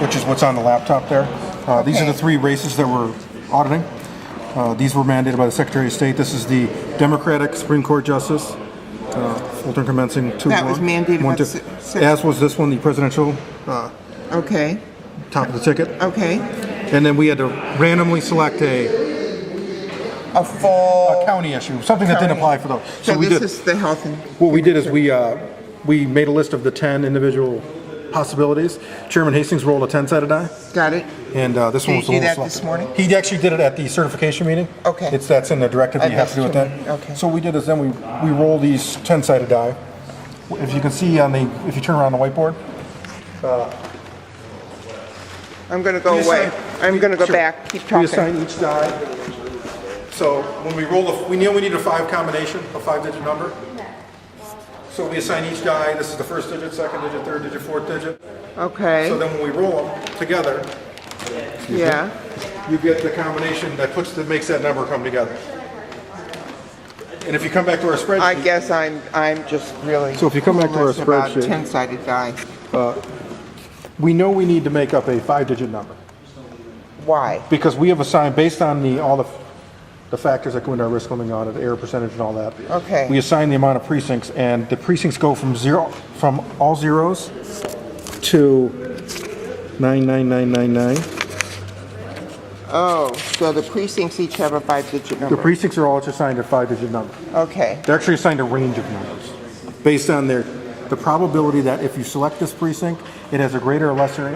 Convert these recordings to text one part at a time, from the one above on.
which is what's on the laptop there. These are the 3 races that we're auditing. These were mandated by the Secretary of State. This is the Democratic Supreme Court Justice, full term commencing 2-1. That was mandated by the As was this one, the presidential Okay. top of the ticket. Okay. And then we had to randomly select a full county issue, something that didn't apply for those. So this is the health and... What we did is we made a list of the 10 individual possibilities. Chairman Hastings rolled a 10-sided die. Got it. And this one was the Did one you do that selected. this morning? He actually did it at the certification meeting. Okay. That's in the directive that you have to do it then. Okay. So what we did is then we roll these 10-sided die. If you can see if you turn around the whiteboard. I'm going to go away. I'm going to go back. Keep talking. We assign each die. So when we roll, we know we need a 5 combination, a 5-digit number. So we assign each die. This is the first digit, second digit, third digit, fourth digit. Okay. So then when we roll them together, Yeah. you get the combination that makes that number come together. And if you come back to our spreadsheet, I guess I'm just really... So if you come back to our clueless about spreadsheet- 10-sided die. we know we need to make up a 5-digit number Why? because we have assigned based on all the factors that go into our risk limiting audit, error percentage, and all that. Okay. We assign the amount of precincts, and the precincts go from all zeros to 99999. Oh, so the precincts each have a 5-digit The number. precincts are all assigned a 5-digit number. Okay. They're actually assigned a range of numbers based on the probability that if you select this precinct, it has a greater or lesser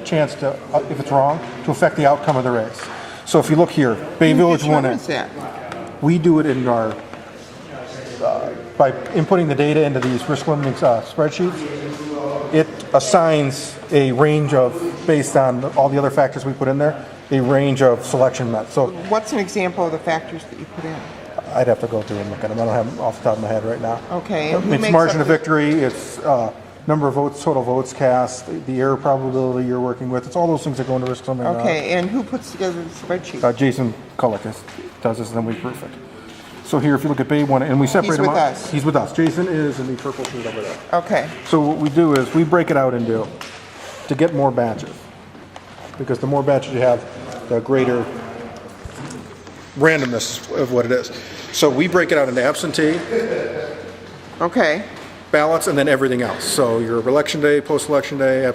chance to, if it's wrong, to affect the outcome of the race. So if you look here, Bay Village Who 1A, determines that? we do it in our by inputting the data into these risk limiting spreadsheets. It assigns a range of, based on all the other factors we put in there, a range of selection methods. So What's an example of the factors that you put in? I'd have to go through and look at them. I don't have them off the top of my head right now. Okay. And who It's makes margin up of victory, it's number of votes, total votes cast, the error probability you're working with. It's all those things that go into risk limiting. Okay, and who puts together the spreadsheet? Jason Kullick does this, and then we proof it. So here, if you look at Bay 1, and we separate He's them with out. us. He's with us. Jason is in the purple sheet over there. Okay. So what we do is we break it out into, to get more batches. Because the more batches you have, the greater randomness of what it is. So we break it out into absentee, Okay. ballots, and then everything else. So your election day, post-election day,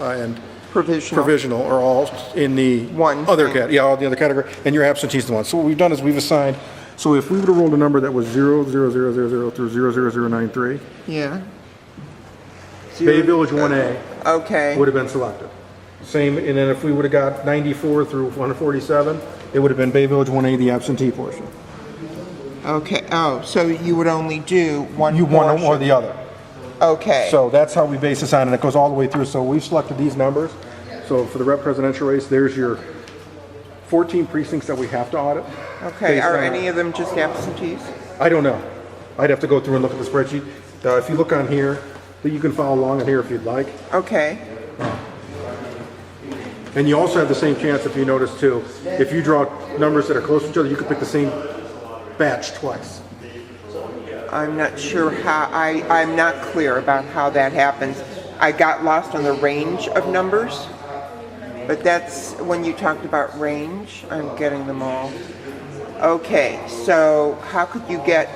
and Provisional. are all in the One other thing. all the other category, and your absentees the one. So what we've done is we've assigned. So if we would have rolled a number that was 00000 through 00093, Yeah. Bay Village 1A Okay. would have been selected. Same, and then if we would have got 94 through 147, it would have been Bay Village 1A, the absentee portion. Okay. Oh, so you would only do one You one portion. or the other. Okay. So that's how we base this on, and it goes all the way through. So we've selected these numbers. So for the rep presidential race, there's your 14 precincts that we have to audit. Okay. based Are on- any of them just absentees? I don't know. I'd have to go through and look at the spreadsheet. If you look on here, you can follow along on here if you'd like. Okay. And you also have the same chance, if you notice too, if you draw numbers that are close to each other, you could pick the same batch twice. I'm not sure how, I'm not clear about how that happens. I got lost on the range of numbers, but that's when you talked about range, I'm getting them all. Okay, so how could you get,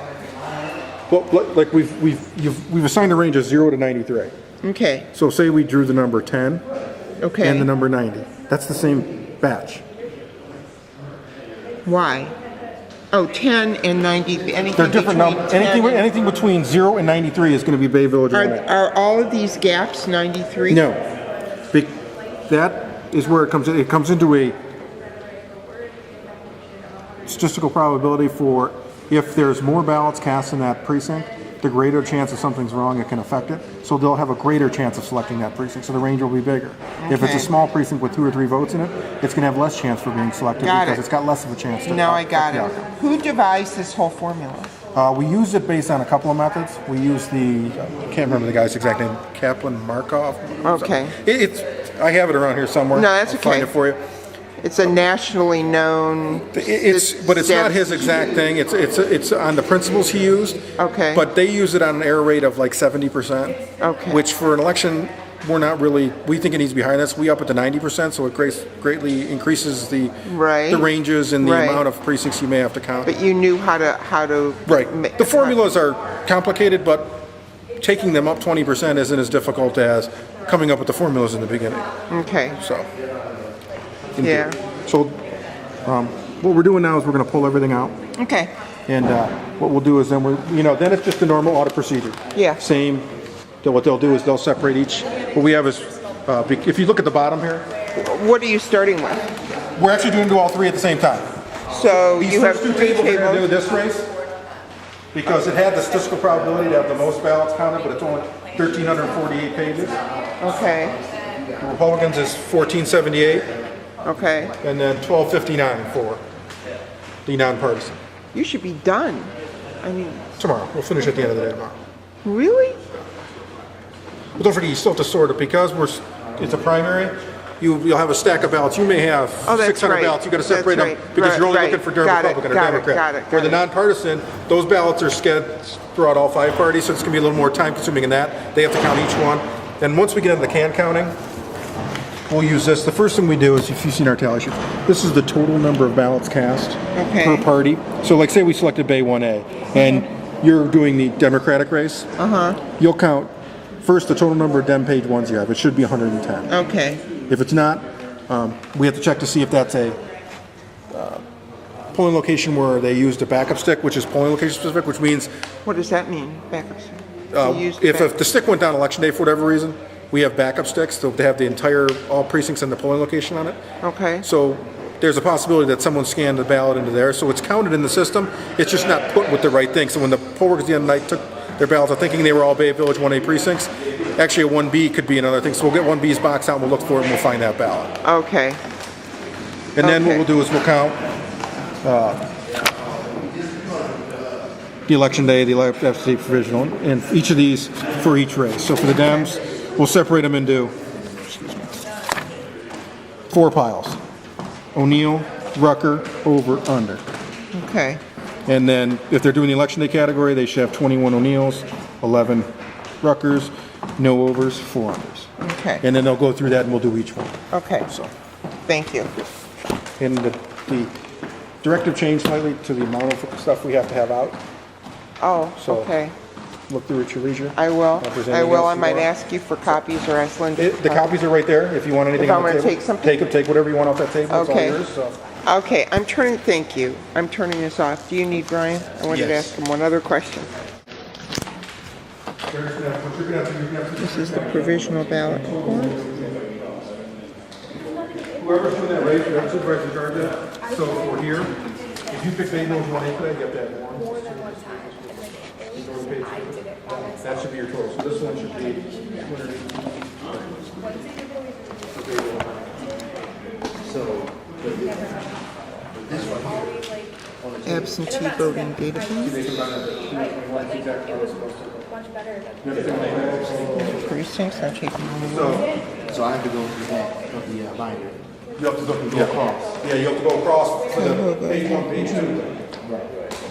Well, like we've assigned a range of 0 to 93. okay, So say we drew the number 10 okay. and the number 90. That's the same batch. Why? Oh, 10 and 90, anything They're different between numbers. 10 and- Anything between 0 and 93 is going to be Bay Village 1A. Are all of these gaps 93? No. That is where it comes in. It comes into a statistical probability for if there's more ballots cast in that precinct, the greater chance if something's wrong, it can affect it. So they'll have a greater chance of selecting that precinct, so the range will be bigger. If it's Okay. a small precinct with 2 or 3 votes in it, it's going to have less chance for being selected Got because it. it's got less of a chance to Now I got affect it. the outcome. Who devised this whole formula? We used it based on a couple of methods. We used I can't remember the guy's exact name, Kaplan Markov. Okay. I have it around here somewhere. No, that's I'll find okay. it for you. It's a nationally known. But it's not his exact thing. It's on the principles he used. Okay. But they use it on an error rate of like 70%. Okay. Which for an election we're not really, we think it needs to be higher than this. We up it to 90%, so it greatly increases the ranges and the amount of precincts you may have to count. But you knew how to. Right. The formulas are complicated, but taking them up 20% isn't as difficult as coming up with the formulas in the beginning. Okay. So. Yeah. So, what we're doing now is we're going to pull everything out. Okay. And what we'll do is then then it's just a normal audit procedure. Yeah. Same. What they'll do is they'll separate each. What we have is, if you look at the bottom here, What are you starting with? we're actually doing all three at the same time. So These you have first two three tables are going to do tables. this race because it had the statistical probability to have the most ballots counted, but it's only 1,348 pages. Okay. The Republicans is 1,478, Okay. and then 1,259 for the nonpartisan. You should be done. I mean, Tomorrow, we'll finish at the end of the day tomorrow. really? But don't forget, you still have to sort it because it's a primary. You'll have a stack of ballots. You may have Oh, that's 600 right. ballots. You got to separate That's them right. because you're only Right. looking for Got it, Republican or got it, Democrat. got it, For the got it. nonpartisan, those ballots are scattered throughout all five parties, so it's going to be a little more time consuming in that. They have to count each one. And once we get into the can counting, we'll use this. The first thing we do is, if you've seen our tally sheet, this is the total number of ballots cast per party. So like say we selected Bay 1A and you're doing the Democratic race, you'll count first the total number of Dem page ones you have. It should be 110. Okay. If it's not, we have to check to see if that's a polling location where they used a backup stick, which is polling location specific, which means What does that mean? Backup stick? if the stick went down election day for whatever reason, we have backup sticks, so they have the entire, all precincts and the polling location on it. Okay. So there's a possibility that someone scanned the ballot into there, so it's counted in the system, it's just not put with the right thing. So when the poll workers at the end of the night took their ballots, I'm thinking they were all Bay Village 1A precincts, actually a 1B could be another thing, so we'll get 1B's box out and we'll look for it and we'll find that ballot. Okay. And then what Okay. we'll do is we'll count the election day, the FSC provisional, and each of these for each race. So for the Dems, we'll separate them into 4 piles. O'Neill, Rucker, over, under. Okay. And then if they're doing the election day category, they should have 21 O'Neills, 11 Ruckers, no overs, 4 unders. Okay. And then they'll go through that and we'll do each one. Okay. So, Thank you. and the directive changed slightly to the amount of stuff we have to have out. Oh, So- okay. Look through at your leisure. I will. If there's I anything will. else I you might want. ask you for copies or ask Linda. The copies are right there. If you want anything If I on the wanna table, take something? take whatever you want off that table. It's all Okay. yours. So. Okay, thank you. I'm turning this off. Do you need Brian? I wanted to Yes. ask him one other question. This is the provisional ballot. Whoever's doing that race, whoever's supervisor in charge of it. So for here, if you pick Bay Village 1A today, get that one. That should be your total. So this one should be 200. Absentee voting database. Precincts, I'm taking one. So I have to go through that of the binder. You have to go across. Yeah, you have to go across for the page 1, page 2.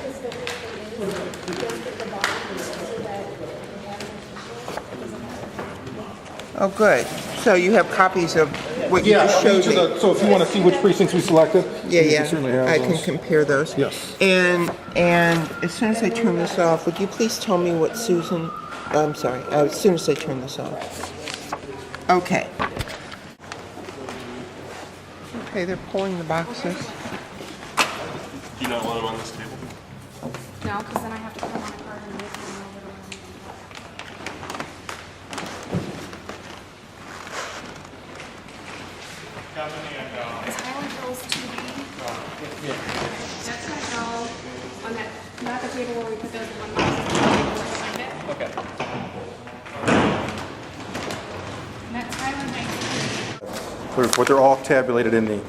Oh, good. So you have copies of what you just showed each of me? the, so if you want to see which precincts we selected, Yeah, you yeah. can certainly have I those. can compare those. Yes. And as soon as I turn this off, would you please tell me what Susan? I'm sorry. As soon as I turn this off. Okay. Okay, they're pulling the boxes. Do you not want them on this table? No, because then I have to put them on a card and wait for them over. Is Highland Hills 2B? Yeah. That's gonna go on that, not the table where we put those in one box, behind it. Okay. And that's Highland 19. But they're all tabulated in the,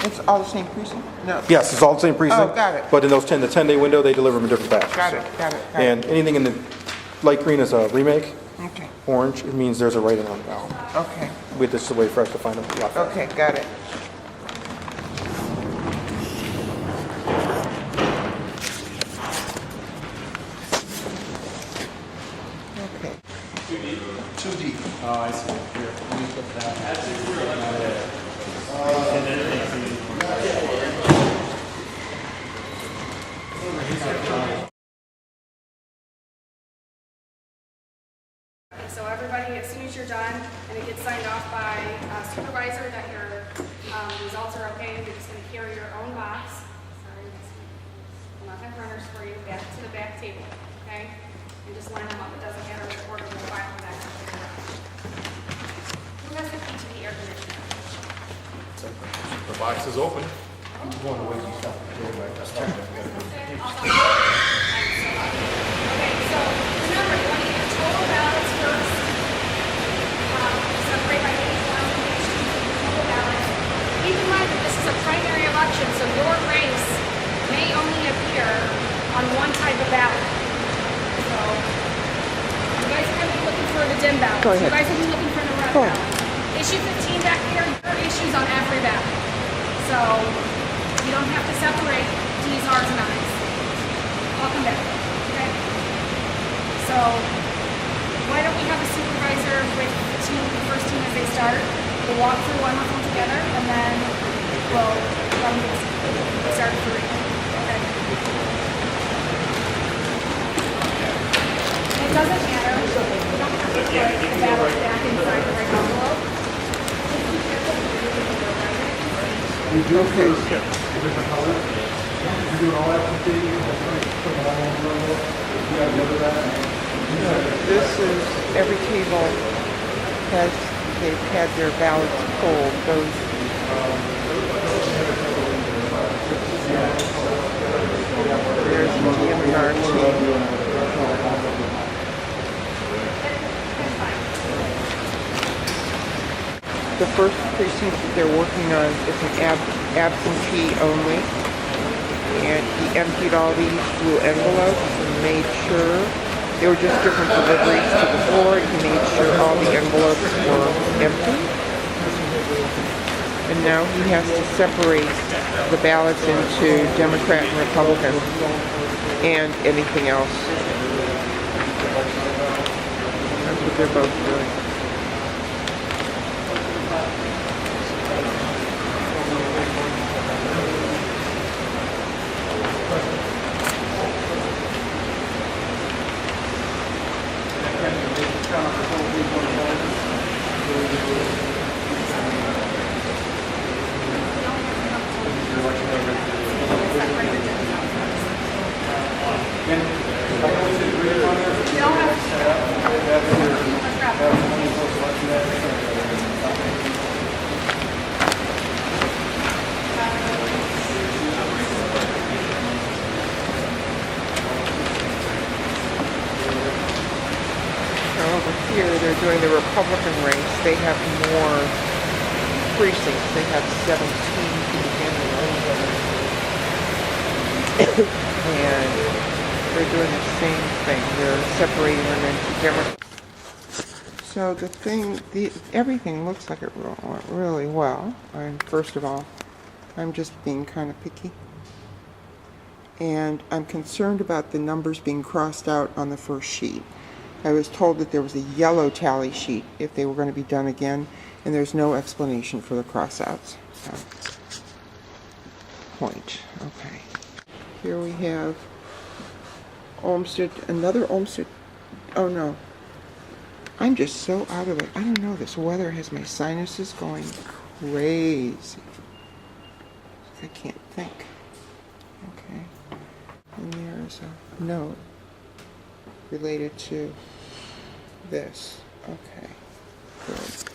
It's all the same precinct? No. yes, it's all the same precinct. Oh, got it. But in those the 10-day window, they deliver them in different batches. Got it, so. got it, got it. And anything in the light green is a remake. Okay, Orange, it means there's a write-in on the ballot. okay, This is a way for us to find them a lot faster. okay, got it. Okay. 2D. Oh, I see. Here. So everybody, as soon as you're done, and it gets signed off by supervisor that your results are okay, you're just going to carry your own box. Sorry, I'm not have runners for you. Back to the back table, okay? And just line them up. It doesn't matter the order of the file back. Who has the key to the air conditioner? The box is open. Okay, so remember, you want to get your total ballots first. Separate by page 1 and page 2, total ballots. Keep in mind that this is a primary election, so your race may only appear on one type of ballot. So, you guys are going to be looking for the dim ballot. Go ahead. You guys will be looking for the red Go ahead. ballot. Issue 15 back here, your issues on every ballot. So, you don't have to separate D's, R's, and I's. I'll come back. Okay? So, why don't we have a supervisor with the team, the first team as they start? We'll walk through one of them together, and then we'll start three. Okay? And it doesn't matter. You don't have to put the ballot back inside the right envelope. This is, every table has, they've had their ballots pulled. Those, there's the DMR team. The first precinct that they're working on is an absentee only. And he emptied all these blue envelopes and made sure they were just different deliveries to the board. He made sure all the envelopes were empty. And now he has to separate the ballots into Democrat and Republican and anything else. That's what they're both doing. Over here, they're doing the Republican race. They have more precincts. They have 17 and they're doing the same thing. They're separating them into Democrats. So the thing, everything looks like it went really well. And first of all, I'm just being kind of picky. And I'm concerned about the numbers being crossed out on the first sheet. I was told that there was a yellow tally sheet if they were going to be done again, and there's no explanation for the crossouts. So, point. Okay. Here we have Olmsted, another Olmsted. Oh no. I'm just so out of it. I don't know. This weather has my sinuses going crazy. I can't think. Okay. And there's a note related to this. Okay, good.